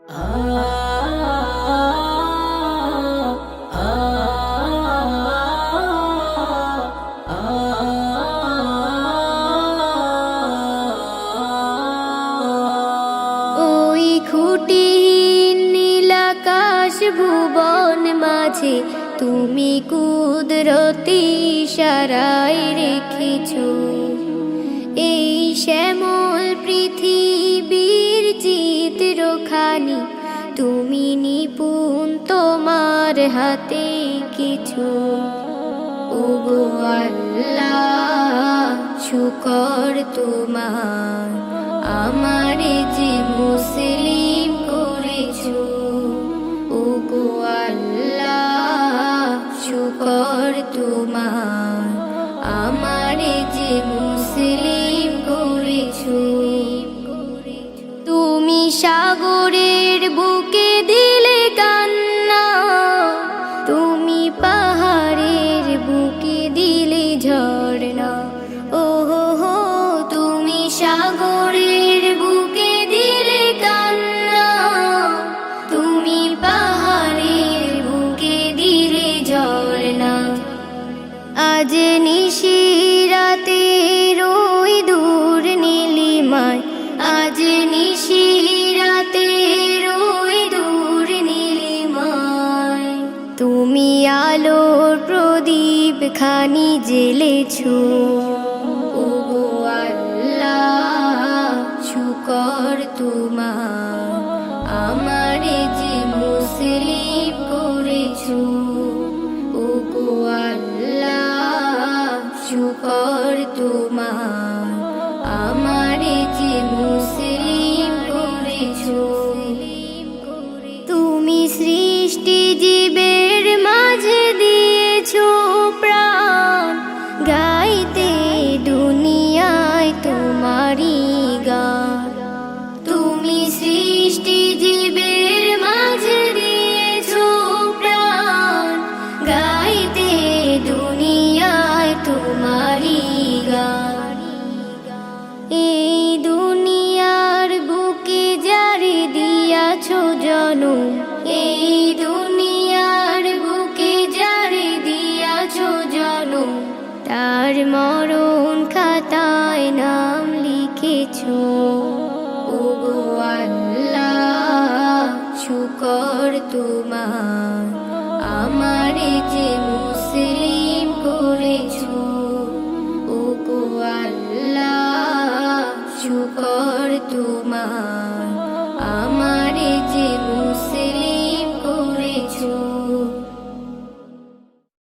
ওই খুঁটিহীন নীলাকাশ ভুবন মাঝে তুমি কুদরতি ইশারায় রেখেছো এই শ্যামল পৃথিবীর চিত্রখানি তুমি নিপুণ তোমার হাতে কিছু। ওগো আল্লাহ শুকর তোমার আমারে যে মুসলিম করেছো। ওগো আল্লাহ শুকর তোমার আমারে যে মুসলিম করেছো। তুমি সাগরের বুকে দিলে কান্না, তুমি পাহাড়ের বুকে দিলে ঝর্ণা। ওহো হো তুমি সাগরের বুকে দিলে কান্না, তুমি পাহাড়ের বুকে দিলে ঝর্ণা। আজ নিশিরাতে ওই দূর নীলিমায়, আজ নিশিরাতে ওই দূর নীলিমায় তুমি আলোর প্রদীপ খানি জ্বেলেছো। ওগো আল্লাহ শুকর তোমার আমারে যে মুসলিম করেছো। ওগো আল্লাহ শুকর তোমার আমারে যে মুসলিম করেছো। তুমি সৃষ্টি জীবের মাঝে দিয়েছো প্রাণ, গাইতে দুনিয়ায় তোমারই গান। তুমি সৃষ্টি জীবের মাঝে দিয়েছো প্রাণ, গাইতে দুনিয়ায় তোমারই গান। এই দুনিয়ার বুকে যারে দিয়াছো জনম, এই দুনিয়ার বুকে যারে দিয়াছো জনম, তার মরণ খাতায় নাম লিখেছো। ওগো আল্লাহ শুকর তোমার আমারে যে মুসলিম করেছো। ওগো আল্লাহ শুকর তোমার